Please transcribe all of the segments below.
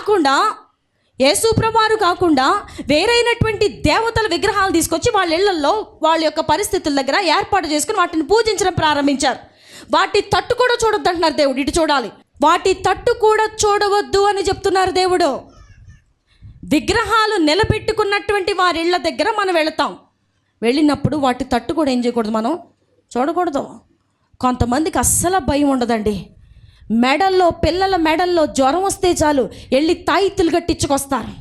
కాకుండా, యేసుప్రభువారు కాకుండా వేరైనటువంటి దేవతల విగ్రహాలు తీసుకొచ్చి వాళ్ళ ఇళ్లలో వాళ్ళ యొక్క పరిస్థితుల దగ్గర ఏర్పాటు చేసుకుని వాటిని పూజించడం ప్రారంభించారు. వాటి తట్టు కూడా చూడొద్దు అంటున్నారు దేవుడు. ఇటు చూడాలి, వాటి తట్టు కూడా చూడవద్దు అని చెప్తున్నారు దేవుడు. విగ్రహాలు నిలబెట్టుకున్నటువంటి వారి ఇళ్ళ దగ్గర మనం వెళతాం. వెళ్ళినప్పుడు వాటి తట్టు కూడా ఏం చేయకూడదు, మనం చూడకూడదు. కొంతమందికి అస్సలు భయం ఉండదండి. మెడల్లో, పిల్లల మెడల్లో జ్వరం వస్తే చాలు వెళ్ళి తాయిత్తులు కట్టించుకొస్తారు.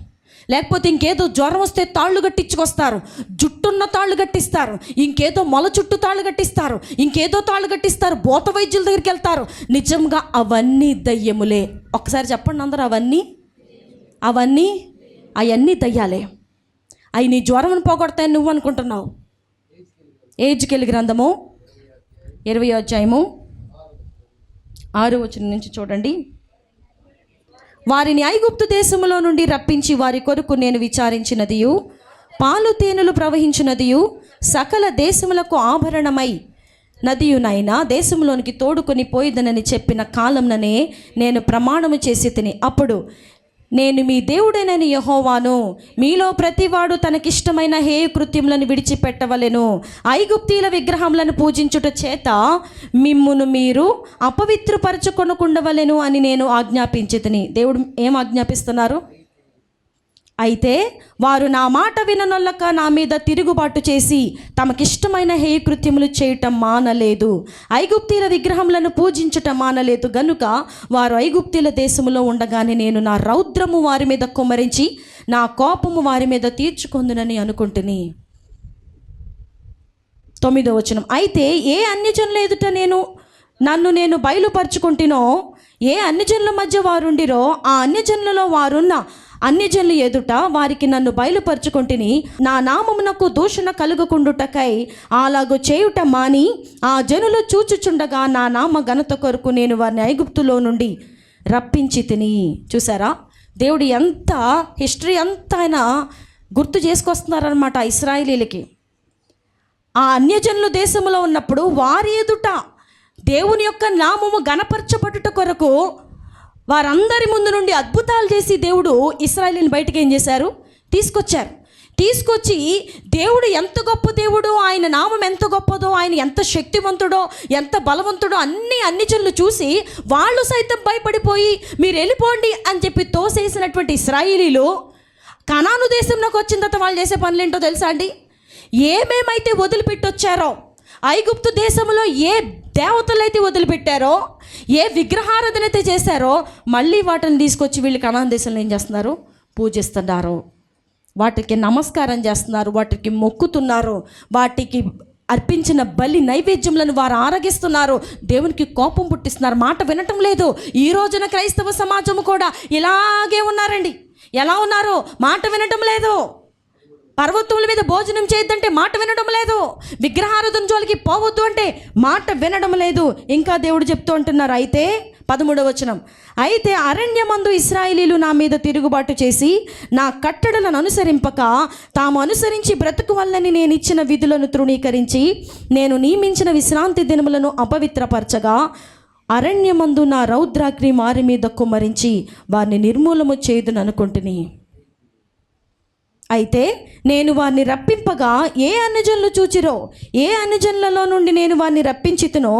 లేకపోతే ఇంకేదో జ్వరం వస్తే తాళ్ళు కట్టించుకొస్తారు, జుట్టున్న తాళ్ళు కట్టిస్తారు, ఇంకేదో మొల చుట్టూ తాళ్ళు కట్టిస్తారు, ఇంకేదో తాళ్ళు కట్టిస్తారు, భూత వైద్యుల దగ్గరికి వెళ్తారు. నిజంగా అవన్నీ దయ్యములే. ఒకసారి చెప్పండి అందరూ, అవన్నీ దయ్యాలే. అవి నీ జ్వరం పోగొడతాయని నువ్వు అనుకుంటున్నావు. ఎహెజ్కేలు గ్రంథము 20వ అధ్యాయము 6వ వచనం నుంచి చూడండి. వారిని ఐగుప్తు దేశములో నుండి రప్పించి వారి కొరకు నేను విచారించినదియు పాలు తేనెలు ప్రవహించినదియు సకల దేశములకు ఆభరణమై నదియునైనా దేశంలోనికి తోడుకొని పోయిదనని చెప్పిన కాలంననే నేను ప్రమాణము చేసి తిని. అప్పుడు నేను మీ దేవుడైన యెహోవాను, మీలో ప్రతివాడు తనకిష్టమైన హేయ కృత్యములను విడిచిపెట్టవలెను, ఐగుప్తీల విగ్రహములను పూజించుట చేత మిమ్మును మీరు అపవిత్రపరచుకొనకుండవలెను అని నేను ఆజ్ఞాపించితిని. దేవుడు ఏం ఆజ్ఞాపిస్తున్నారు? అయితే వారు నా మాట విననొల్లక నా మీద తిరుగుబాటు చేసి తమకిష్టమైన హేయకృత్యములు చేయటం మానలేదు, ఐగుప్తీల విగ్రహములను పూజించటం మానలేదు. గనుక వారు ఐగుప్తీల దేశములో ఉండగానే నేను నా రౌద్రము వారి మీద కుమ్మరించి నా కోపము వారి మీద తీర్చుకొందునని అనుకుంటుని. 9వ వచనం. అయితే ఏ అన్యజనుల ఎదుట నన్ను నేను బయలుపరుచుకుంటునో, ఏ అన్యజనుల మధ్య వారుండిరో ఆ అన్యజనులలో వారున్న అన్యజనుల ఎదుట వారికి నన్ను బయలుపరుచుకొంటిని. నా నామమునకు దూషణ కలుగకుండుటకై అలాగూ చేయుట మాని ఆ జనులు చూచుచుండగా నా నామ ఘనత కొరకు నేను వారిని ఐగుప్తులో నుండి రప్పించి తిని. చూసారా, దేవుడు ఎంత హిస్టరీ అంతా ఆయన గుర్తు చేసుకొస్తున్నారనమాట ఇశ్రాయేలీలకి. ఆ అన్యజనుల దేశంలో ఉన్నప్పుడు వారి ఎదుట దేవుని యొక్క నామము ఘనపరచబడుట కొరకు వారందరి ముందు నుండి అద్భుతాలు చేసి దేవుడు ఇశ్రాయేలుని బయటకు ఏం చేశారు? తీసుకొచ్చి దేవుడు ఎంత గొప్ప దేవుడో, ఆయన నామం ఎంత గొప్పదో, ఆయన ఎంత శక్తివంతుడో, ఎంత బలవంతుడో అన్ని జనులు చూసి వాళ్ళు సైతం భయపడిపోయి మీరు వెళ్ళిపోండి అని చెప్పి తోసేసినటువంటి ఇశ్రాయేలీలు కనాను దేశంలోకి వచ్చిన తర్వాత వాళ్ళు చేసే పనులేంటో తెలుసా అండి? ఏమేమైతే వదిలిపెట్టొచ్చారో, ఐగుప్తు దేశంలో ఏ దేవతలైతే వదిలిపెట్టారో, ఏ విగ్రహారాధన అయితే చేశారో, మళ్ళీ వాటిని తీసుకొచ్చి వీళ్ళు కనాను దేశంలో ఏం చేస్తున్నారు? పూజిస్తున్నారు, వాటికి నమస్కారం చేస్తున్నారు, వాటికి మొక్కుతున్నారు, వాటికి అర్పించిన బలి నైవేద్యములను వారు ఆరగిస్తున్నారు, దేవునికి కోపం పుట్టిస్తున్నారు, మాట వినటం లేదు. ఈ రోజున క్రైస్తవ సమాజము కూడా ఇలాగే ఉన్నారండి. ఎలా ఉన్నారు? మాట వినటం లేదు. పర్వతముల మీద భోజనం చేయొద్దంటే మాట వినడం లేదు, విగ్రహారాధన జోలికి పోవద్దు అంటే మాట వినడం లేదు. ఇంకా దేవుడు చెప్తూ ఉంటున్నారు. అయితే 13వ వచనం. అయితే అరణ్యమందు ఇశ్రాయేలీలు నా మీద తిరుగుబాటు చేసి నా కట్టడలను అనుసరింపక తాము అనుసరించి బ్రతుకు వల్లని నేను ఇచ్చిన విధులను తృణీకరించి నేను నియమించిన విశ్రాంతి దినములను అపవిత్రపరచగా అరణ్యమందు నా రౌద్రాగ్ని వారి మీద కుమ్మరించి వారిని నిర్మూలము చేయుదును అనుకుంటుని. అయితే నేను వారిని రప్పింపగా ఏ అన్యజనులు చూచిరో, ఏ అన్యజనులలో నుండి నేను వారిని రప్పించితునో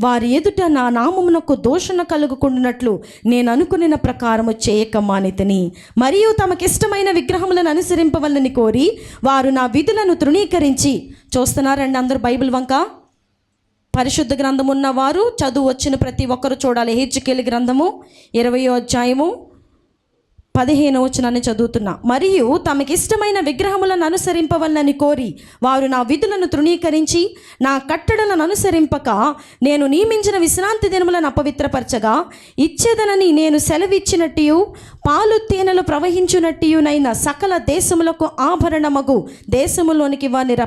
వారి ఎదుట నా నామమునకు దూషణ కలుగుకుంటున్నట్లు నేను అనుకున్న ప్రకారము చేయక మానితిని. మరియు తమకిష్టమైన విగ్రహములను అనుసరింపవలని కోరి వారు నా విధులను తృణీకరించి. చూస్తున్నారండి అందరూ బైబిల్ వంక? పరిశుద్ధ గ్రంథం ఉన్నవారు చదువు వచ్చిన ప్రతి ఒక్కరు చూడాలి. ఎహెజ్కేలు గ్రంథము 20వ అధ్యాయము 15వ వచనాన్ని చదువుతున్నా. మరియు తమకిష్టమైన విగ్రహములను అనుసరింపవలనని కోరి వారు నా విధులను తృణీకరించి నా కట్టడలను అనుసరింపక నేను నియమించిన విశ్రాంతి దినములను అపవిత్రపరచగా ఇచ్చేదనని నేను సెలవిచ్చినట్టు పాలు తేనెలు ప్రవహించునట్టునైన సకల దేశములకు ఆభరణమగు దేశములోనికి వారిని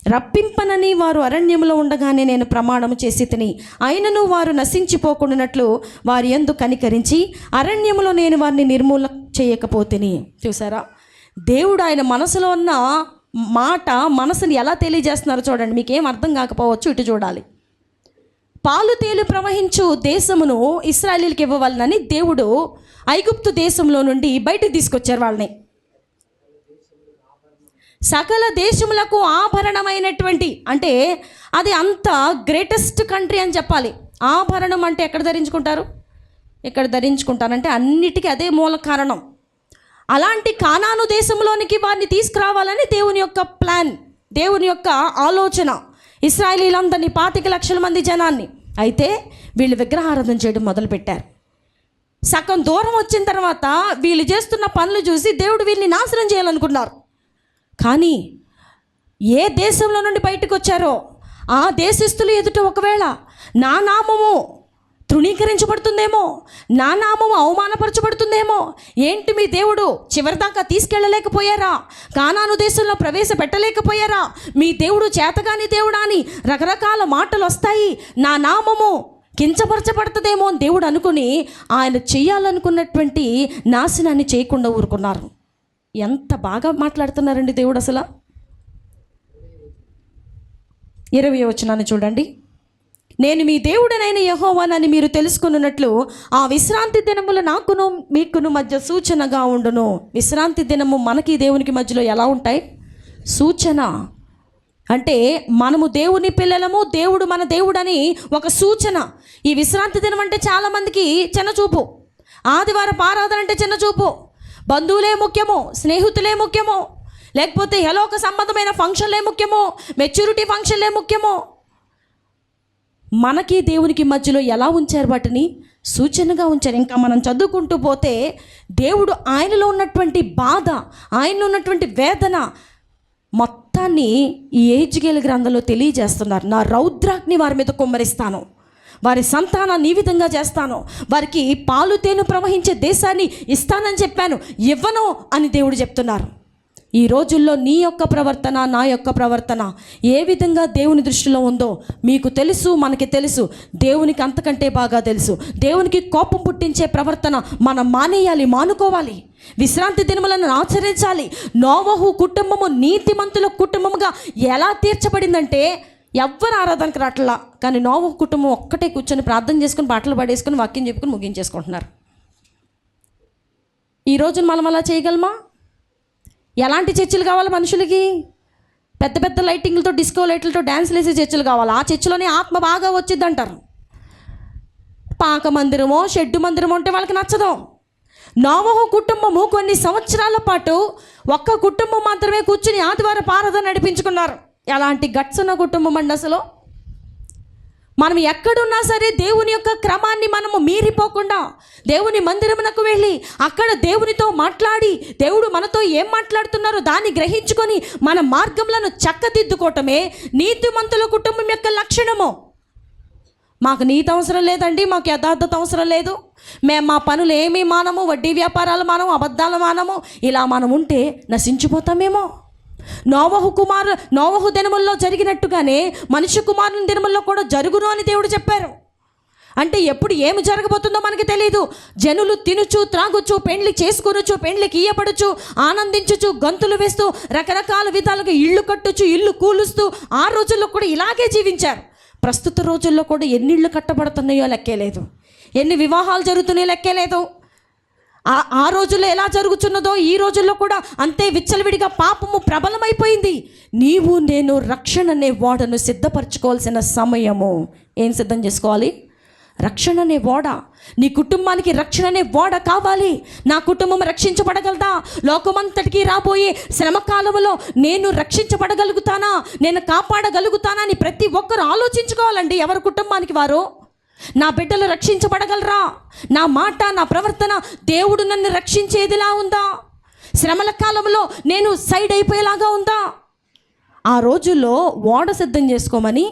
రప్పింపనని వారు అరణ్యములో ఉండగానే నేను ప్రమాణము చేసి తిని. అయినను వారు నశించిపోకుండానట్లు వారి యందు కనికరించి అరణ్యములో నేను వారిని నిర్మూల చేయకపోతిని. చూసారా, దేవుడు ఆయన మనసులో ఉన్న మాట మనసుని ఎలా తెలియజేస్తున్నారో చూడండి. మీకేం అర్థం కాకపోవచ్చు, ఇటు చూడాలి. పాలు తేలు ప్రవహించు దేశమును ఇశ్రాయేలీయులకు ఇవ్వవాలని దేవుడు ఐగుప్తు దేశంలో నుండి బయటకు తీసుకొచ్చారు వాళ్ళని. సకల దేశములకు ఆభరణమైనటువంటి, అంటే అది అంత గ్రేటెస్ట్ కంట్రీ అని చెప్పాలి. ఆభరణం అంటే ఎక్కడ ధరించుకుంటారు? ఎక్కడ ధరించుకుంటారంటే అన్నిటికీ అదే మూల కారణం. అలాంటి కానాను దేశంలోనికి వారిని తీసుకురావాలని దేవుని యొక్క ప్లాన్, దేవుని యొక్క ఆలోచన. ఇశ్రాయేలీలందరినీ 25 లక్షల మంది జనాన్ని. అయితే వీళ్ళు విగ్రహారాధన చేయడం మొదలుపెట్టారు. సగం దూరం వచ్చిన తర్వాత వీళ్ళు చేస్తున్న పనులు చూసి దేవుడు వీళ్ళని నాశనం చేయాలనుకున్నారు. కానీ ఏ దేశంలో నుండి బయటకు వచ్చారో ఆ దేశస్థులు ఎదుట ఒకవేళ నా నామము తృణీకరించబడుతుందేమో, నా నామము అవమానపరచబడుతుందేమో, ఏంటి మీ దేవుడు చివరిదాకా తీసుకెళ్ళలేకపోయారా, కానాను దేశంలో ప్రవేశపెట్టలేకపోయారా, మీ దేవుడు చేతగాని దేవుడా అని రకరకాల మాటలు వస్తాయి, నా నామము కించపరచబడుతుందేమో అని దేవుడు అనుకుని ఆయన చేయాలనుకున్నటువంటి నాశనాన్ని చేయకుండా ఊరుకున్నారు. ఎంత బాగా మాట్లాడుతున్నారండి దేవుడు అసలు. 20వ వచనాన్ని చూడండి. నేను మీ దేవుడనైన యెహోవానని మీరు తెలుసుకున్నట్లు ఆ విశ్రాంతి దినములు నాకును మీకును మధ్య సూచనగా ఉండును. విశ్రాంతి దినము మనకి దేవునికి మధ్యలో ఎలా ఉంటాయి? సూచన. అంటే మనము దేవుని పిల్లలము, దేవుడు మన దేవుడని ఒక సూచన. ఈ విశ్రాంతి దినం అంటే చాలామందికి చిన్నచూపు. ఆదివారం ఆరాధన అంటే చిన్నచూపు. బంధువులే ముఖ్యమో, స్నేహితులే ముఖ్యమో, లేకపోతే ఎలోక సంబంధమైన ఫంక్షన్లే ముఖ్యమో, మెచ్యూరిటీ ఫంక్షన్లే ముఖ్యమో. మనకి దేవునికి మధ్యలో ఎలా ఉంచారు? వాటిని సూచనగా ఉంచారు. ఇంకా మనం చదువుకుంటూ పోతే దేవుడు ఆయనలో ఉన్నటువంటి బాధ, ఆయనలో ఉన్నటువంటి వేదన మొత్తాన్ని ఈ యెహెజ్కేలు గ్రంథంలో తెలియజేస్తున్నారు. నా రౌద్రాగ్ని వారి మీద కుమ్మరిస్తాను, వారి సంతానాన్ని ఈ విధంగా చేస్తాను, వారికి పాలు తేనె ప్రవహించే దేశాన్ని ఇస్తానని చెప్పాను, ఇవ్వను అని దేవుడు చెప్తున్నారు. ఈ రోజుల్లో నీ యొక్క ప్రవర్తన, నా యొక్క ప్రవర్తన ఏ విధంగా దేవుని దృష్టిలో ఉందో మీకు తెలుసు, మనకి తెలుసు. దేవునికి అంతకంటే బాగా తెలుసు. దేవునికి కోపం పుట్టించే ప్రవర్తన మనం మానేయాలి, మానుకోవాలి. విశ్రాంతి దినములను ఆచరించాలి. నోవహు కుటుంబము నీతిమంతుల కుటుంబముగా ఎలా తీర్చబడిందంటే ఎవ్వరు ఆరాధనకు రావట్లా, కానీ నోవహు కుటుంబం ఒక్కటే కూర్చొని ప్రార్థన చేసుకుని పాటలు పాడేసుకుని వాక్యం చెప్పుకొని ముగించేసుకుంటున్నారు. ఈ రోజున మనం అలా చేయగలమా? ఎలాంటి చర్చిలు కావాలి మనుషులకి? పెద్ద పెద్ద లైటింగ్లతో, డిస్కో లైట్లతో డ్యాన్స్లు వేసే చర్చిలు కావాలి. ఆ చర్చిలోనే ఆత్మ బాగా వచ్చింది అంటారు. పాక మందిరమో, షెడ్డు మందిరమో అంటే వాళ్ళకి నచ్చదు. నోవహు కుటుంబము కొన్ని సంవత్సరాల పాటు ఒక్క కుటుంబం మాత్రమే కూర్చుని ఆదివారం ఆరాధన నడిపించుకున్నారు. ఎలాంటి గట్స్ ఉన్న కుటుంబం అండి అసలు. మనం ఎక్కడున్నా సరే దేవుని యొక్క క్రమాన్ని మనము మీరిపోకుండా దేవుని మందిరమునకు వెళ్ళి అక్కడ దేవునితో మాట్లాడి దేవుడు మనతో ఏం మాట్లాడుతున్నారో దాన్ని గ్రహించుకొని మన మార్గములను చక్కదిద్దుకోవటమే నీతిమంతుల కుటుంబం యొక్క లక్షణము. మాకు నీతి అవసరం లేదండి, మాకు యథార్థత అవసరం లేదు, మేము మా పనులు ఏమీ మానము, వడ్డీ వ్యాపారాలు మానము, అబద్ధాలు మానము, ఇలా మనం ఉంటే నశించిపోతామేమో. నోవహు దినముల్లో జరిగినట్టుగానే మనుష్య కుమారుని దినముల్లో కూడా జరుగును అని దేవుడు చెప్పారు. అంటే ఎప్పుడు ఏమి జరగబోతుందో మనకి తెలియదు. జనులు తినుచు, త్రాగుచు, పెండ్లి చేసుకొనుచు, పెండ్లికి ఇయ్యబడుచు, ఆనందించుచు, గంతులు వేస్తూ, రకరకాల విధాలుగా ఇళ్ళు కట్టుచు, ఇల్లు కూలుస్తూ ఆ రోజుల్లో కూడా ఇలాగే జీవించారు. ప్రస్తుత రోజుల్లో కూడా ఎన్ని ఇళ్ళు కట్టబడుతున్నాయో లెక్కేలేదు, ఎన్ని వివాహాలు జరుగుతున్నాయో లెక్కేలేదు. ఆ రోజుల్లో ఎలా జరుగుతున్నదో ఈ రోజుల్లో కూడా అంతే విచ్చలవిడిగా పాపము ప్రబలమైపోయింది. నీవు నేను రక్షణ అనే ఓడను సిద్ధపరచుకోవాల్సిన సమయము. ఏం సిద్ధం చేసుకోవాలి? రక్షణ అనే ఓడ. నీ కుటుంబానికి రక్షణ అనే ఓడ కావాలి. నా కుటుంబం రక్షించబడగలదా? లోకమంతటికి రాబోయే శ్రమ కాలంలో నేను రక్షించబడగలుగుతానా, నేను కాపాడగలుగుతానా అని ప్రతి ఒక్కరు ఆలోచించుకోవాలండి. ఎవరి కుటుంబానికి వారు. నా బిడ్డలు రక్షించబడగలరా? నా మాట, నా ప్రవర్తన దేవుడు నన్ను రక్షించేదిలా ఉందా? శ్రమల కాలంలో నేను సైడ్ అయిపోయేలాగా ఉందా? ఆ రోజుల్లో ఓడ సిద్ధం చేసుకోమని,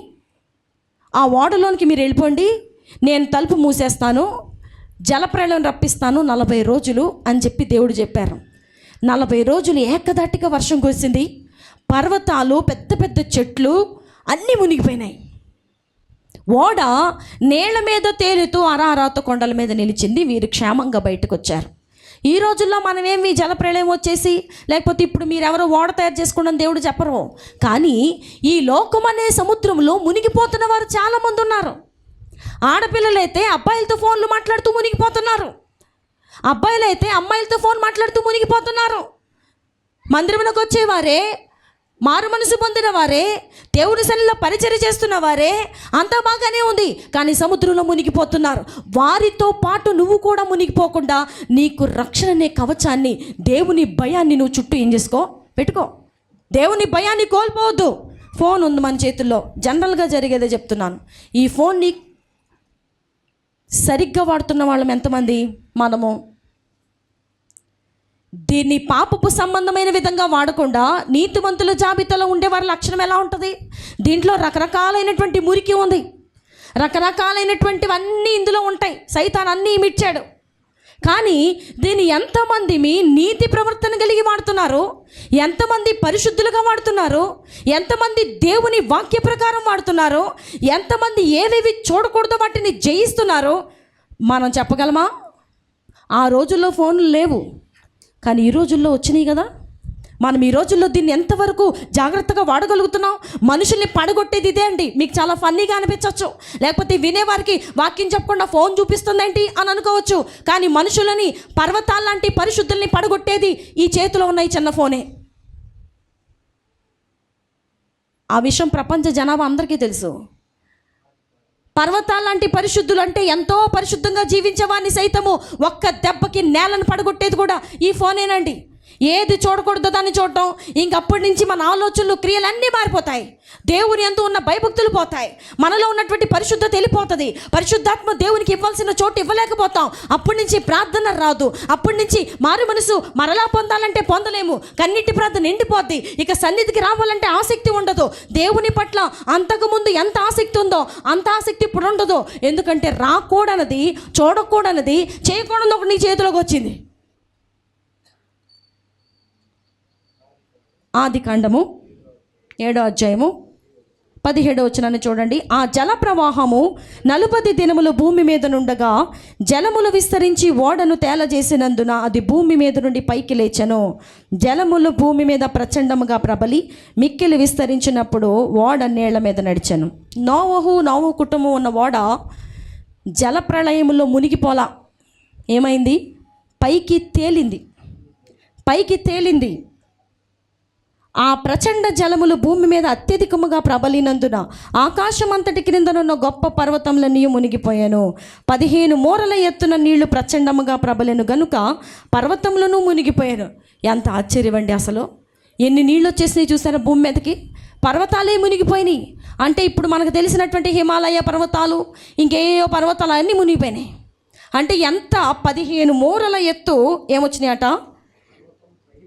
ఆ ఓడలోనికి మీరు వెళ్ళిపోండి, నేను తలుపు మూసేస్తాను, జలప్రళయం రప్పిస్తాను 40 రోజులు అని చెప్పి దేవుడు చెప్పారు. 40 రోజులు ఏకదాటిగా వర్షం కురిసింది. పర్వతాలు, పెద్ద పెద్ద చెట్లు అన్నీ మునిగిపోయినాయి. ఓడ నేల మీద తేలుతూ అరారాత కొండల మీద నిలిచింది. వీరు క్షేమంగా బయటకు వచ్చారు. ఈ రోజుల్లో మనమేమి జలప్రళయం వచ్చేసి, లేకపోతే ఇప్పుడు మీరెవరో ఓడ తయారు చేసుకోవడం దేవుడు చెప్పరు. కానీ ఈ లోకం అనే సముద్రంలో మునిగిపోతున్న వారు చాలామంది ఉన్నారు. ఆడపిల్లలైతే అబ్బాయిలతో ఫోన్లు మాట్లాడుతూ మునిగిపోతున్నారు, అబ్బాయిలైతే అమ్మాయిలతో ఫోన్ మాట్లాడుతూ మునిగిపోతున్నారు. మందిరంలోకి వచ్చేవారే, మారు మనసు పొందిన వారే, దేవుడి సన్నిధిలో పరిచర్య చేస్తున్న వారే, అంతా బాగానే ఉంది, కానీ సముద్రంలో మునిగిపోతున్నారు. వారితో పాటు నువ్వు కూడా మునిగిపోకుండా నీకు రక్షణ అనే కవచాన్ని, దేవుని భయాన్ని నువ్వు చుట్టూ ఏం చేసుకో, పెట్టుకో. దేవుని భయాన్ని కోల్పోవద్దు. ఫోన్ ఉంది మన చేతుల్లో, జనరల్గా జరిగేదే చెప్తున్నాను. ఈ ఫోన్ని సరిగ్గా వాడుతున్న వాళ్ళం ఎంతమంది? మనము. దీన్ని పాపపు సంబంధమైన విధంగా వాడకుండా నీతిమంతుల జాబితాలో ఉండేవారి లక్షణం ఎలా ఉంటుంది? దీంట్లో రకరకాలైనటువంటి మురికి ఉంది, రకరకాలైనటువంటివన్నీ ఇందులో ఉంటాయి. సైతాన్ అన్నీ ఇమిడ్చాడు. కానీ దీన్ని ఎంతమంది మీ నీతి ప్రవర్తన కలిగి వాడుతున్నారు, ఎంతమంది పరిశుద్ధులుగా వాడుతున్నారు, ఎంతమంది దేవుని వాక్య ప్రకారం వాడుతున్నారు, ఎంతమంది ఏవేవి చూడకూడదో వాటిని జయిస్తున్నారు మనం చెప్పగలమా? ఆ రోజుల్లో ఫోన్లు లేవు, కానీ ఈ రోజుల్లో వచ్చినాయి కదా. మనం ఈ రోజుల్లో దీన్ని ఎంతవరకు జాగ్రత్తగా వాడగలుగుతున్నాం? మనుషుల్ని పడగొట్టేది ఇదే అండి. మీకు చాలా ఫన్నీగా అనిపించవచ్చు, లేకపోతే వినేవారికి వాక్యం చెప్పకుండా ఫోన్ చూపిస్తుందేంటి అని అనుకోవచ్చు. కానీ మనుషులని, పర్వతాల్లాంటి పరిశుద్ధుల్ని పడగొట్టేది ఈ చేతిలో ఉన్న ఈ చిన్న ఫోనే. ఆ విషయం ప్రపంచ జనాభా అందరికీ తెలుసు. పర్వతాల్లాంటి పరిశుద్ధులు అంటే ఎంతో పరిశుద్ధంగా జీవించేవాడిని సైతము ఒక్క దెబ్బకి నేలను పడగొట్టేది కూడా ఈ ఫోనేనండి. ఏది చూడకూడదో దాన్ని చూడటం, ఇంకప్పటి నుంచి మన ఆలోచనలు, క్రియలన్నీ మారిపోతాయి. దేవుని యందు ఉన్న భయభక్తులు పోతాయి, మనలో ఉన్నటువంటి పరిశుద్ధత వెళ్ళిపోతుంది. పరిశుద్ధాత్మ దేవునికి ఇవ్వాల్సిన చోటు ఇవ్వలేకపోతాం. అప్పటి నుంచి ప్రార్థన రాదు, అప్పటి నుంచి మారు మనసు మరలా పొందాలంటే పొందలేము. కన్నీటి ప్రార్థన ఎండిపోద్ది, ఇక సన్నిధికి రావాలంటే ఆసక్తి ఉండదు. దేవుని పట్ల అంతకుముందు ఎంత ఆసక్తి ఉందో అంత ఆసక్తి ఇప్పుడు ఉండదు. ఎందుకంటే రాకూడనది, చూడకూడనది, చేయకూడదు ఒకటి నీ చేతిలోకి వచ్చింది. ఆది కాండము 7వ అధ్యాయము 17వ వచనాన్ని చూడండి. ఆ జల ప్రవాహము 40 దినములు భూమి మీద నుండగా జలములు విస్తరించి ఓడను తేలజేసినందున అది భూమి మీద నుండి పైకి లేచెను. జలములు భూమి మీద ప్రచండముగా ప్రబలి మిక్కిలి విస్తరించినప్పుడు ఓడ నీళ్ల మీద నడిచెను. నోవహు కుటుంబం ఉన్న ఓడ జల ప్రళయములో మునిగిపోలా. ఏమైంది? పైకి తేలింది. ఆ ప్రచండ జలములు భూమి మీద అత్యధికముగా ప్రబలినందున ఆకాశం అంతటి క్రిందనున్న గొప్ప పర్వతములన్నీ మునిగిపోయాను. 15 మూరల ఎత్తున నీళ్లు ప్రచండముగా ప్రబలెను గనుక పర్వతములను మునిగిపోయాను. ఎంత ఆశ్చర్యమండి! అసలు ఎన్ని నీళ్ళు వచ్చేసినాయి చూసారా భూమి మీదకి? పర్వతాలే మునిగిపోయినాయి. అంటే ఇప్పుడు మనకు తెలిసినటువంటి హిమాలయ పర్వతాలు, ఇంకేయో పర్వతాలు అన్నీ మునిగిపోయినాయి. అంటే ఎంత? 15 మూరల ఎత్తు ఏమొచ్చినాయట?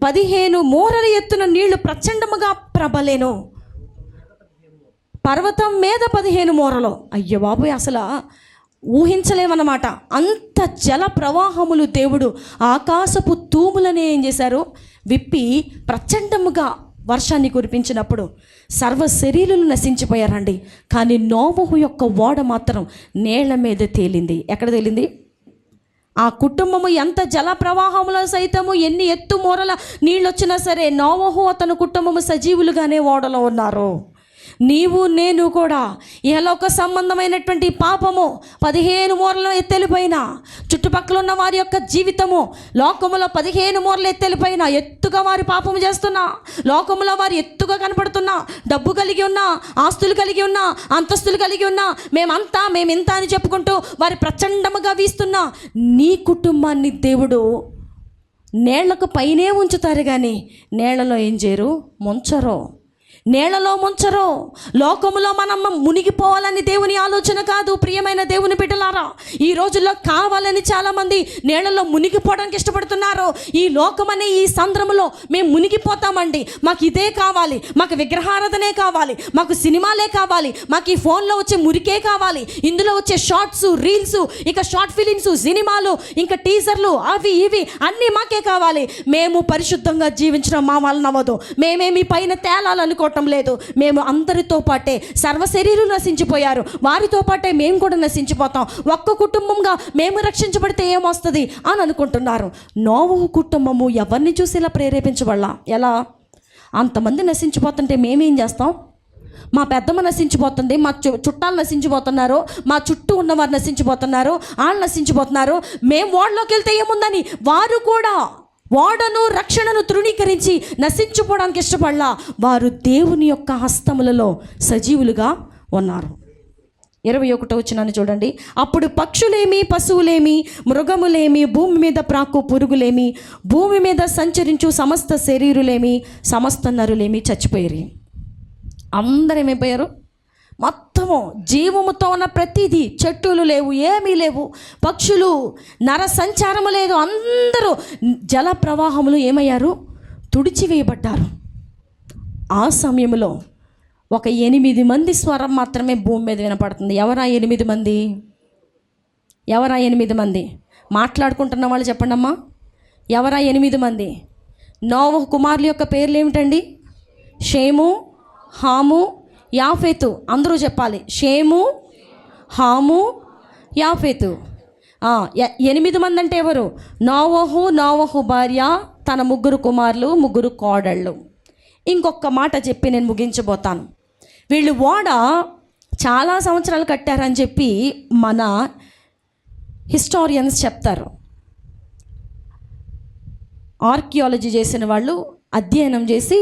15 మూరల ఎత్తున నీళ్లు ప్రచండముగా ప్రబలేను. పర్వతం మీద 15 మూరలు. అయ్యో బాబోయ్, అసలు ఊహించలేమన్నమాట. అంత జల ప్రవాహములు దేవుడు ఆకాశపు తూములనే ఏం చేశారు? విప్పి ప్రచండముగా వర్షాన్ని కురిపించినప్పుడు సర్వ శరీరులు నశించిపోయారండి. కానీ నోవహు యొక్క ఓడ మాత్రం నేల మీద తేలింది. ఎక్కడ తేలింది? ఆ కుటుంబము ఎంత జల ప్రవాహంలో సైతము ఎన్ని ఎత్తు మూరల నీళ్ళు వచ్చినా సరే నోవహు అతని కుటుంబము సజీవులుగానే ఓడలో ఉన్నారు. నీవు నేను కూడా ఇహలోక సంబంధమైనటువంటి పాపము 15 మూరలు ఎత్తెలిపోయిన, చుట్టుపక్కల ఉన్న వారి యొక్క జీవితము లోకములో 15 మూరలు ఎత్తెలిపోయిన, ఎత్తుగా వారి పాపము చేస్తున్నా, లోకములో వారి ఎత్తుగా కనపడుతున్నా, డబ్బు కలిగి ఉన్నా, ఆస్తులు కలిగి ఉన్నా, అంతస్తులు కలిగి ఉన్నా, మేమింత అని చెప్పుకుంటూ వారి ప్రచండముగా వీస్తున్నా, నీ కుటుంబాన్ని దేవుడు నేళ్లకు పైనే ఉంచుతారు కానీ నేళ్లలో ఏం చేయరు? నేలలో ముంచరు. లోకములో మనం మునిగిపోవాలని దేవుని ఆలోచన కాదు. ప్రియమైన దేవుని బిడ్డలారా, ఈ రోజుల్లో కావాలని చాలామంది నేలలో మునిగిపోవడానికి ఇష్టపడుతున్నారు. ఈ లోకమనే ఈ సంద్రములో మేము మునిగిపోతామండి. మాకు ఇదే కావాలి, మాకు విగ్రహారాధనే కావాలి, మాకు సినిమాలే కావాలి, మాకు ఈ ఫోన్లో వచ్చే మురికే కావాలి, ఇందులో వచ్చే షార్ట్స్, రీల్స్, ఇక షార్ట్ ఫిలిమ్స్, సినిమాలు, ఇంకా టీజర్లు, అవి ఇవి అన్నీ మాకే కావాలి. మేము పరిశుద్ధంగా జీవించడం మా వలన అవ్వదు. మేమేమి పైన తేలాలనుకో లేదు. మేము అందరితో పాటే, సర్వ శరీరులు నశించిపోయారు, వారితో పాటే మేము కూడా నశించిపోతాం. ఒక్క కుటుంబంగా మేము రక్షించబడితే ఏమొస్తుంది అని అనుకుంటున్నారు. నోవహు కుటుంబము ఎవరిని చూసి ఇలా ప్రేరేపించబడలా? ఎలా? అంతమంది నశించిపోతుంటే మేమేం చేస్తాం? మా పెద్దమ్మ నశించిపోతుంది, మా చుట్టాలు నశించిపోతున్నారు, మా చుట్టూ ఉన్నవారు నశించిపోతున్నారు, వాళ్ళు నశించిపోతున్నారు, మేము ఓడలోకి వెళ్తే ఏముందని వారు కూడా ఓడను రక్షణను తృణీకరించి నశించిపోవడానికి ఇష్టపడలా. వారు దేవుని యొక్క హస్తములలో సజీవులుగా ఉన్నారు. 21వ వచనాన్ని చూడండి. అప్పుడు పక్షులేమి, పశువులేమి, మృగములేమి, భూమి మీద ప్రాకు పురుగులేమి, భూమి మీద సంచరించు సమస్త శరీరులేమి, సమస్త నరులేమి చచ్చిపోయారు. అందరూ ఏమైపోయారు? మొత్తము జీవముతో ఉన్న ప్రతిదీ, చెట్టులు లేవు, ఏమీ లేవు, పక్షులు, నర సంచారము లేదు, అందరూ జల ప్రవాహములు ఏమయ్యారు? తుడిచివేయబడ్డారు. ఆ సమయంలో ఒక 8 మంది స్వరం మాత్రమే భూమి మీద వినపడుతుంది. ఎవరా 8 మంది? ఎవరా 8 మంది? మాట్లాడుకుంటున్న వాళ్ళు చెప్పండి అమ్మా. ఎవరా 8 మంది? నోవహు కుమారుల యొక్క పేర్లు ఏమిటండి? షేము, హాము, యాఫేతు. అందరూ చెప్పాలి. షేము, హాము, యాఫేతు. 8 మంది అంటే ఎవరు? నోవహు భార్య, తన 3 కుమారులు, 3 కోడళ్ళు. ఇంకొక మాట చెప్పి నేను ముగించబోతాను. వీళ్ళు ఓడ చాలా సంవత్సరాలు కట్టారని చెప్పి మన హిస్టారియన్స్ చెప్తారు. ఆర్కియాలజీ చేసిన వాళ్ళు అధ్యయనం చేసి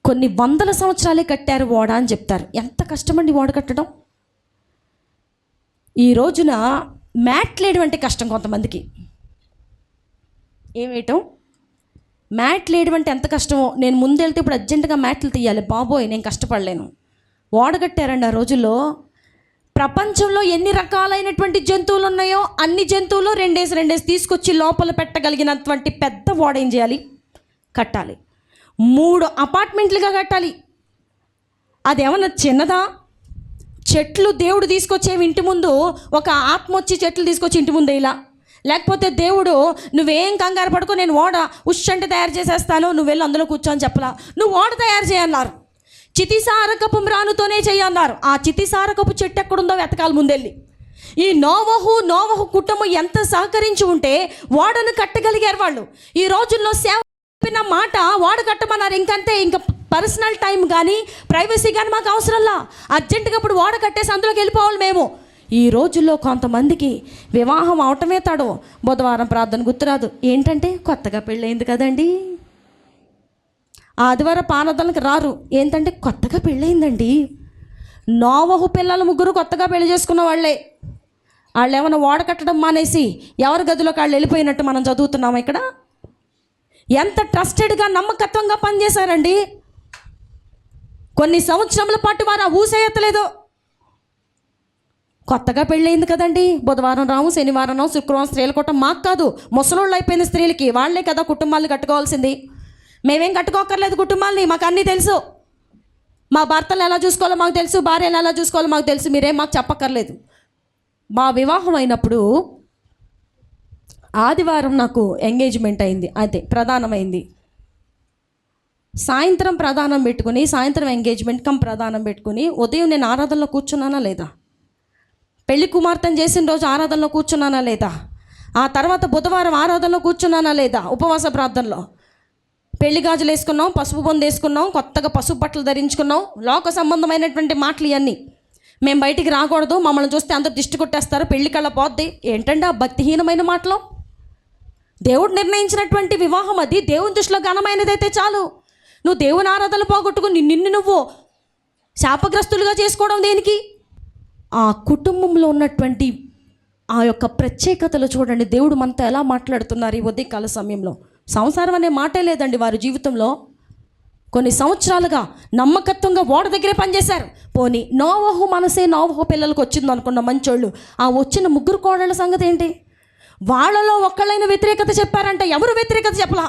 కొన్ని వందల సంవత్సరాలే కట్టారు ఓడ అని చెప్తారు. ఎంత కష్టమండి ఓడ కట్టడం. ఈ రోజున మ్యాట్లు వేయడం అంటే కష్టం కొంతమందికి. ఏమేయటం? మ్యాట్లు వేయడం అంటే ఎంత కష్టమో. నేను ముందెళ్తే ఇప్పుడు అర్జెంటుగా మ్యాట్లు తీయాలి, బాబోయ్ నేను కష్టపడలేను. ఓడ కట్టారండి ఆ రోజుల్లో. ప్రపంచంలో ఎన్ని రకాలైనటువంటి జంతువులు ఉన్నాయో అన్ని జంతువులు 2 తీసుకొచ్చి లోపల పెట్టగలిగినటువంటి పెద్ద ఓడ ఏం చేయాలి? కట్టాలి. 3 అపార్ట్మెంట్లుగా కట్టాలి. అదేమన్నా చిన్నదా? చెట్లు దేవుడు తీసుకొచ్చేవి ఇంటి ముందు, ఒక ఆత్మ వచ్చి చెట్లు తీసుకొచ్చి ఇంటి ముందు ఇలా, లేకపోతే దేవుడు నువ్వేం కంగారు పడుకో, నేను ఓడ ఉష్ తయారు చేసేస్తాను, నువ్వు వెళ్ళి అందులో కూర్చొని చెప్పలా. నువ్వు ఓడ తయారు చేయన్నారు. చితిసారకపు మ్రానుతోనే చేయన్నారు. ఆ చితిసారకపు చెట్టు ఎక్కడుందో వెతకాలి ముందెళ్ళి. ఈ నోవహు కుటుంబం ఎంత సహకరించి ఉంటే ఓడను కట్టగలిగారు వాళ్ళు. ఈ రోజుల్లో సేవ చెప్పిన మాట ఓడ కట్టమన్నారు. ఇంకంతే, ఇంకా పర్సనల్ టైం కానీ ప్రైవసీ కానీ మాకు అవసరంలా. అర్జెంటుగా ఇప్పుడు ఓడ కట్టేసి అందులోకి వెళ్ళిపోవాలి మేము. ఈ రోజుల్లో కొంతమందికి వివాహం అవటమే తడో, బుధవారం ప్రార్థన గుర్తురాదు. ఏంటంటే కొత్తగా పెళ్ళయింది కదండి, ఆదివారం పానదలకు రారు. ఏంటంటే కొత్తగా పెళ్ళయిందండి. నోవహు పిల్లలు 3 కొత్తగా పెళ్లి చేసుకున్న వాళ్ళే. వాళ్ళు ఏమైనా ఓడ కట్టడం మానేసి ఎవరి గదిలోకి వాళ్ళు వెళ్ళిపోయినట్టు మనం చదువుతున్నాం ఇక్కడ. ఎంత ట్రస్టెడ్గా నమ్మకత్వంగా పనిచేశారండి. కొన్ని సంవత్సరముల పాటు వారు ఊసేయత్తలేదు. కొత్తగా పెళ్ళయింది కదండి, బుధవారం రాము, శనివారం రాము, శుక్రవారం స్త్రీల కుటుంబం. మాకు కాదు, ముసలోళ్ళు అయిపోయిన స్త్రీలకి, వాళ్ళే కదా కుటుంబాలను కట్టుకోవాల్సింది. మేమేం కట్టుకోకర్లేదు కుటుంబాలని, మాకు అన్నీ తెలుసు. మా భర్తలు ఎలా చూసుకోవాలో మాకు తెలుసు, భార్యలు ఎలా చూసుకోవాలో మాకు తెలుసు. మీరేం మాకు చెప్పక్కర్లేదు. మా వివాహం అయినప్పుడు ఆదివారం నాకు ఎంగేజ్మెంట్ అయింది, అదే ప్రధానమైంది. సాయంత్రం ప్రధానం పెట్టుకుని, సాయంత్రం ఎంగేజ్మెంట్ ప్రధానం పెట్టుకుని, ఉదయం నేను ఆరాధనలో కూర్చున్నానా లేదా? పెళ్లి కుమార్తెను చేసిన రోజు ఆరాధనలో కూర్చున్నానా లేదా? ఆ తర్వాత బుధవారం ఆరాధనలో కూర్చున్నానా లేదా? ఉపవాస ప్రార్థనలో పెళ్లి గాజులు వేసుకున్నాం, పసుపు బొందు వేసుకున్నాం, కొత్తగా పసుపు బట్టలు ధరించుకున్నాం. లోక సంబంధమైనటువంటి మాటలు ఇవన్నీ. మేము బయటికి రాకూడదు, మమ్మల్ని చూస్తే అందరు దిష్టి కొట్టేస్తారు, పెళ్లి కళ్ళ పోద్ది. ఏంటంటే ఆ భక్తిహీనమైన మాటలు. దేవుడు నిర్ణయించినటువంటి వివాహం అది, దేవుని దృష్టిలో ఘనమైనదైతే చాలు. నువ్వు దేవుని ఆరాధనలు పోగొట్టుకుని నిన్ను నువ్వు శాపగ్రస్తులుగా చేసుకోవడం దేనికి? ఆ కుటుంబంలో ఉన్నటువంటి ఆ యొక్క ప్రత్యేకతలు చూడండి. దేవుడు మనతో ఎలా మాట్లాడుతున్నారు ఈ ఉదయకాల సమయంలో. సంసారం అనే మాటే లేదండి వారి జీవితంలో. కొన్ని సంవత్సరాలుగా నమ్మకత్వంగా ఓడ దగ్గరే పనిచేశారు. పోనీ నోవహు మనసే నోవహు పిల్లలకు వచ్చింది అనుకున్న మంచోళ్ళు. ఆ వచ్చిన 3 కోడళ్ళ సంగతి ఏంటి? వాళ్ళలో ఒక్కళ్ళైన వ్యతిరేకత చెప్పారంట. ఎవరు వ్యతిరేకత చెప్పలా.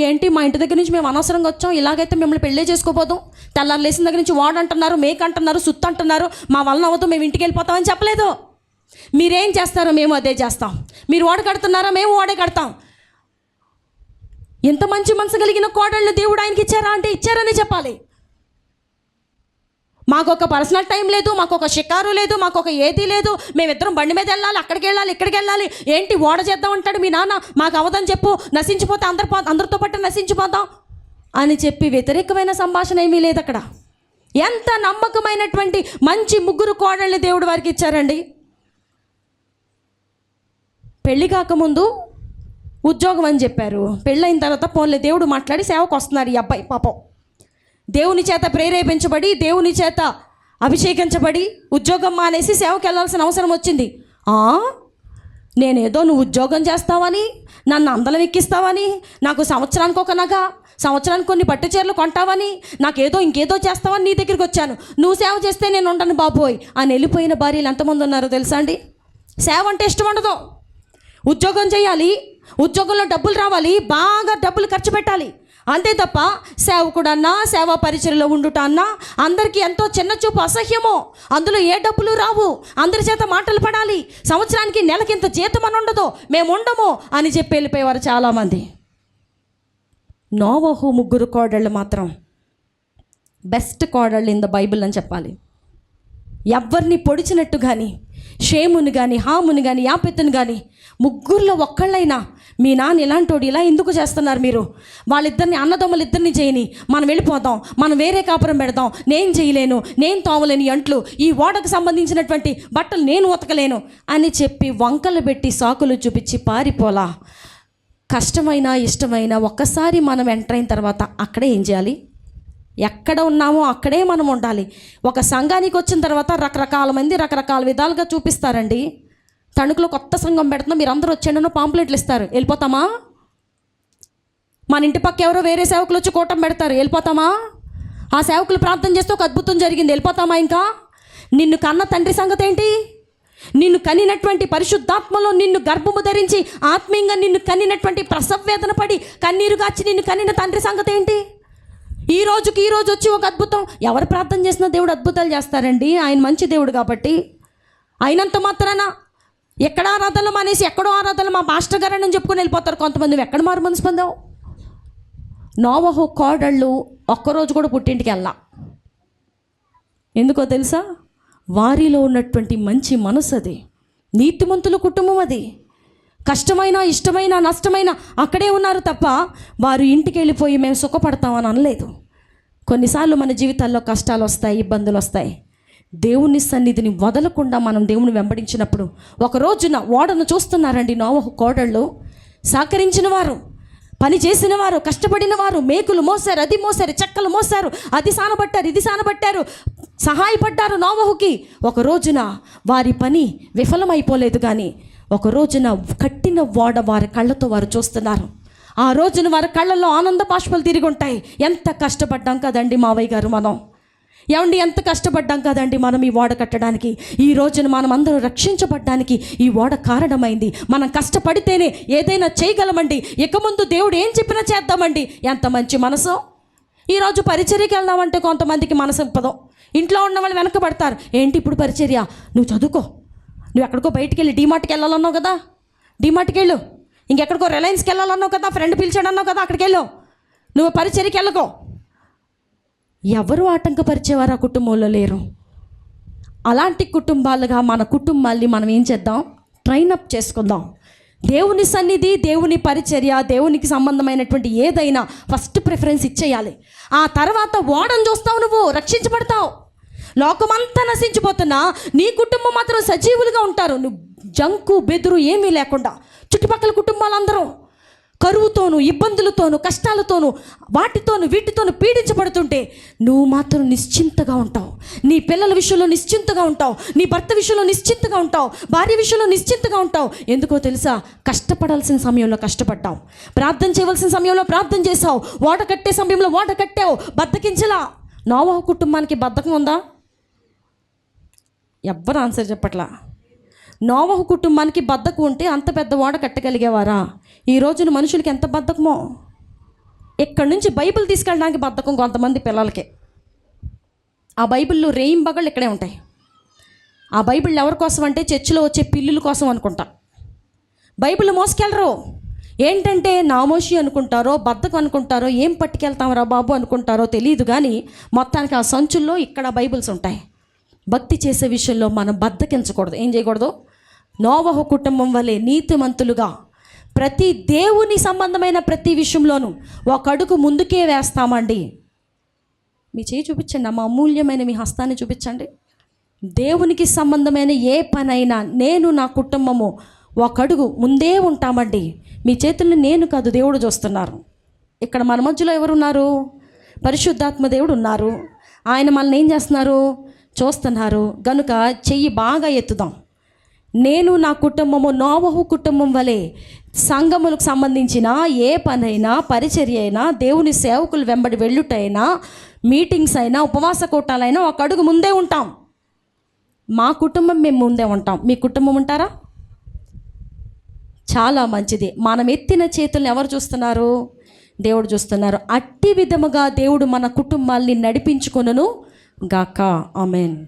ఏంటి మా ఇంటి దగ్గర నుంచి మేము అనవసరంగా వచ్చాం, ఇలాగైతే మిమ్మల్ని పెళ్ళే చేసుకోపోదాం, తెల్లారు లేసిన దగ్గర నుంచి ఓడ అంటున్నారు, మేక అంటున్నారు, సుత్తు అంటున్నారు, మా వలన అవ్వదు, మేము ఇంటికి వెళ్ళిపోతామని చెప్పలేదు. మీరేం చేస్తారో మేము అదే చేస్తాం. మీరు ఓడ కడుతున్నారా, మేము ఓడే కడతాం. ఎంత మంచి మనసు కలిగిన కోడళ్ళు దేవుడు ఆయనకి ఇచ్చారా అంటే ఇచ్చారని చెప్పాలి. మాకు ఒక పర్సనల్ టైం లేదు, మాకు ఒక షికారు లేదు, మాకు ఒక ఏదీ లేదు. మేమిద్దరం బండి మీద వెళ్ళాలి, అక్కడికి వెళ్ళాలి, ఇక్కడికి వెళ్ళాలి. ఏంటి ఓడ చేద్దాం అంటాడు మీ నాన్న, మాకు అవదని చెప్పు, నశించిపోతే అందరితో పాటు నశించిపోతాం అని చెప్పి వ్యతిరేకమైన సంభాషణ ఏమీ లేదు అక్కడ. ఎంత నమ్మకమైనటువంటి మంచి 3 కోడళ్ళని దేవుడు వారికి ఇచ్చారండి. పెళ్ళి కాకముందు ఉద్యోగం అని చెప్పారు. పెళ్ళైన తర్వాత పోన్లే దేవుడు మాట్లాడి సేవకు వస్తున్నారు. ఈ అబ్బాయి పాపం దేవుని చేత ప్రేరేపించబడి, దేవుని చేత అభిషేకించబడి ఉద్యోగం మానేసి సేవకు వెళ్ళాల్సిన అవసరం వచ్చింది. నేనేదో నువ్వు ఉద్యోగం చేస్తావని, నన్ను అందలం ఎక్కిస్తావని, నాకు సంవత్సరానికి ఒక నగ, సంవత్సరానికి కొన్ని పట్టు చీరలు కొంటావని, నాకేదో ఇంకేదో చేస్తావని నీ దగ్గరికి వచ్చాను. నువ్వు సేవ చేస్తే నేను ఉండను బాబోయ్ అని వెళ్ళిపోయిన భార్యలు ఎంతమంది ఉన్నారో తెలుసా అండి? సేవ అంటే ఇష్టం ఉండదు. ఉద్యోగం చేయాలి, ఉద్యోగంలో డబ్బులు రావాలి, బాగా డబ్బులు ఖర్చు పెట్టాలి, అంతే తప్ప సేవకుడన్నా సేవా పరిచర్యలో ఉండుట అన్నా అందరికీ ఎంతో చిన్న చూపు, అసహ్యమో. అందులో ఏ డబ్బులు రావు, అందరి చేత మాటలు పడాలి, సంవత్సరానికి నెలకింత జీతం అని ఉండదు, మేము ఉండము అని చెప్పి వెళ్ళిపోయేవారు చాలామంది. నోవహు 3 కోడళ్ళు మాత్రం బెస్ట్ కోడళ్ళు ఇన్ ద బైబిల్ అని చెప్పాలి. ఎవరిని పొడిచినట్టు కానీ, షేముని కానీ, హాముని కానీ, యాపెత్తుని కానీ, 3లో ఒక్కళ్ళైనా మీ నాన్న ఇలాంటోడు, ఇలా ఎందుకు చేస్తున్నారు మీరు, వాళ్ళిద్దరిని అన్నదమ్ములు ఇద్దరిని చేయని, మనం వెళ్ళిపోదాం, మనం వేరే కాపురం పెడదాం, నేను చేయలేను, నేను తోమలేని అంట్లు, ఈ ఓడకు సంబంధించినటువంటి బట్టలు నేను ఉతకలేను అని చెప్పి వంకలు పెట్టి సాకులు చూపించి పారిపోలా. కష్టమైనా ఇష్టమైనా ఒక్కసారి మనం ఎంటర్ అయిన తర్వాత అక్కడే ఏం చేయాలి? ఎక్కడ ఉన్నామో అక్కడే మనం ఉండాలి. ఒక సంఘానికి వచ్చిన తర్వాత రకరకాల మంది రకరకాల విధాలుగా చూపిస్తారండి. తణుకులో కొత్త సంఘం పెడుతున్నాం, మీరు అందరూ వచ్చేండనో పాంప్లెట్లు ఇస్తారు, వెళ్ళిపోతామా? మన ఇంటి పక్క ఎవరో వేరే సేవకులు వచ్చి కూటం పెడతారు, వెళ్ళిపోతామా? ఆ సేవకులు ప్రార్థన చేస్తే ఒక అద్భుతం జరిగింది, వెళ్ళిపోతామా? ఇంకా నిన్ను కన్న తండ్రి సంగతి ఏంటి? నిన్ను కనినటువంటి పరిశుద్ధాత్మలో నిన్ను గర్భము ధరించి ఆత్మీయంగా నిన్ను కనినటువంటి ప్రసవవేదన పడి కన్నీరు గాచి నిన్ను కనిన తండ్రి సంగతి ఏంటి? ఈ రోజు వచ్చి ఒక అద్భుతం. ఎవరు ప్రార్థన చేసినా దేవుడు అద్భుతాలు చేస్తారండి, ఆయన మంచి దేవుడు కాబట్టి. అయినంత మాత్రాన ఎక్కడ ఆరాధనలు మానేసి ఎక్కడో ఆరాధనలు మా మాస్టర్ గారు అని చెప్పుకొని వెళ్ళిపోతారు కొంతమంది. నువ్వు ఎక్కడ మారు మనసు పొందావు? నోవహు కోడళ్ళు ఒక్కరోజు కూడా పుట్టింటికి వెళ్ళా. ఎందుకో తెలుసా? వారిలో ఉన్నటువంటి మంచి మనసు అది, నీతిమంతుల కుటుంబం అది. కష్టమైన ఇష్టమైన నష్టమైన అక్కడే ఉన్నారు తప్ప వారు ఇంటికి వెళ్ళిపోయి మేము సుఖపడతామని అనలేదు. కొన్నిసార్లు మన జీవితాల్లో కష్టాలు వస్తాయి, ఇబ్బందులు వస్తాయి. దేవుని సన్నిధిని వదలకుండా మనం దేవుని వెంబడించినప్పుడు ఒక రోజున ఓడను చూస్తున్నారండి నోవహు కోడళ్ళు. సహకరించిన వారు, పని చేసిన వారు, కష్టపడిన వారు, మేకులు మోసారు, అది మోసారు, చెక్కలు మోసారు, అది సానబట్టారు, ఇది సానబట్టారు, సహాయపడ్డారు నోవహుకి. ఒక రోజున వారి పని విఫలమైపోలేదు, కానీ ఒక రోజున కట్టిన ఓడ వారి కళ్ళతో వారు చూస్తున్నారు. ఆ రోజున వారి కళ్ళల్లో ఆనంద బాష్పాలు తిరిగి ఉంటాయి. ఎంత కష్టపడ్డాం కదండి మావయ్య గారు మనం, ఏమండి ఎంత కష్టపడ్డాం కదండి మనం ఈ ఓడ కట్టడానికి. ఈ రోజున మనం అందరూ రక్షించబడ్డానికి ఈ ఓడ కారణమైంది. మనం కష్టపడితేనే ఏదైనా చేయగలమండి. ఇక ముందు దేవుడు ఏం చెప్పినా చేద్దామండి. ఎంత మంచి మనసు. ఈరోజు పరిచర్యకి వెళ్దామంటే కొంతమందికి మనసు ఇప్పదు. ఇంట్లో ఉన్న వాళ్ళు వెనకబడతారు. ఏంటి ఇప్పుడు పరిచర్య? నువ్వు చదువుకో, నువ్వు ఎక్కడికో బయటికి వెళ్ళి డీమార్ట్కి వెళ్ళాలన్నావు కదా, డీమార్ట్కి వెళ్ళు. ఇంకెక్కడికో రిలయన్స్కి వెళ్ళాలన్నావు కదా, ఫ్రెండ్ పిలిచాడు అన్నావు కదా, అక్కడికి వెళ్ళు. నువ్వు పరిచర్యకి వెళ్ళకో. ఎవరు ఆటంకపరిచేవారు ఆ కుటుంబంలో లేరు. అలాంటి కుటుంబాలుగా మన కుటుంబాల్ని మనం ఏం చేద్దాం? ట్రైన్ అప్ చేసుకుందాం. దేవుని సన్నిధి, దేవుని పరిచర్య, దేవునికి సంబంధమైనటువంటి ఏదైనా ఫస్ట్ ప్రిఫరెన్స్ ఇచ్చేయాలి. ఆ తర్వాత ఓడను చూస్తావు, నువ్వు రక్షించబడతావు. లోకమంతా నశించిపోతున్నా నీ కుటుంబం మాత్రం సజీవులుగా ఉంటారు. నువ్వు జంకు బెదురు ఏమీ లేకుండా, చుట్టుపక్కల కుటుంబాలందరూ కరువుతోనూ ఇబ్బందులతోనూ కష్టాలతోనూ వాటితోనూ వీటితోనూ పీడించబడుతుంటే నువ్వు మాత్రం నిశ్చింతగా ఉంటావు. నీ పిల్లల విషయంలో నిశ్చింతగా ఉంటావు, నీ భర్త విషయంలో నిశ్చింతగా ఉంటావు, భార్య విషయంలో నిశ్చింతగా ఉంటావు. ఎందుకో తెలుసా? కష్టపడాల్సిన సమయంలో కష్టపడ్డావు, ప్రార్థన చేయవలసిన సమయంలో ప్రార్థన చేసావు, ఓడ కట్టే సమయంలో ఓడ కట్టావు, బద్దకించలా. నోవహు కుటుంబానికి బద్ధకం ఉందా? ఎవ్వరు ఆన్సర్ చెప్పట్లా. నోవహు కుటుంబానికి బద్ధకం ఉంటే అంత పెద్ద ఓడ కట్టగలిగేవారా? ఈ రోజున మనుషులకి ఎంత బద్ధకమో. ఇక్కడి నుంచి బైబిల్ తీసుకెళ్ళడానికి బద్ధకం కొంతమంది పిల్లలకి. ఆ బైబిల్లో రేయింబగళ్ళు ఇక్కడే ఉంటాయి. ఆ బైబిల్ ఎవరి కోసం అంటే చర్చిలో వచ్చే పిల్లుల కోసం అనుకుంటా. బైబిల్ మోసుకెళ్ళరు. ఏంటంటే నామోషి అనుకుంటారో, బద్ధకం అనుకుంటారో, ఏం పట్టుకెళ్తామరా బాబు అనుకుంటారో తెలియదు, కానీ మొత్తానికి ఆ సంచుల్లో ఇక్కడ బైబిల్స్ ఉంటాయి. భక్తి చేసే విషయంలో మనం బద్ధకించకూడదు. ఏం చేయకూడదు? నోవహు కుటుంబం వలె నీతిమంతులుగా ప్రతి దేవుని సంబంధమైన ప్రతి విషయంలోనూ ఒక అడుగు ముందుకే వేస్తామండి. మీ చేయి చూపించండి, అమ్మ అమూల్యమైన మీ హస్తాన్ని చూపించండి. దేవునికి సంబంధమైన ఏ పనైనా నేను నా కుటుంబము ఒక అడుగు ముందే ఉంటామండి. మీ చేతుల్లో నేను కాదు, దేవుడు చూస్తున్నారు. ఇక్కడ మన మధ్యలో ఎవరున్నారు? పరిశుద్ధాత్మ దేవుడు ఉన్నారు. ఆయన మనల్ని ఏం చేస్తున్నారు? చూస్తున్నారు. గనుక చెయ్యి బాగా ఎత్తుదాం. నేను నా కుటుంబము నోవహు కుటుంబం వలె సంఘములకు సంబంధించిన ఏ పనైనా, పరిచర్య అయినా, దేవుని సేవకులు వెంబడి వెళ్ళుటైనా, మీటింగ్స్ అయినా, ఉపవాస కూటాలైనా ఒక అడుగు ముందే ఉంటాం. మా కుటుంబం మేము ముందే ఉంటాం. మీ కుటుంబం ఉంటారా? చాలా మంచిది. మనం ఎత్తిన చేతులను ఎవరు చూస్తున్నారు? దేవుడు చూస్తున్నారు. అట్టి విధముగా దేవుడు మన కుటుంబాల్ని నడిపించుకొనును గాక. ఆమేన్.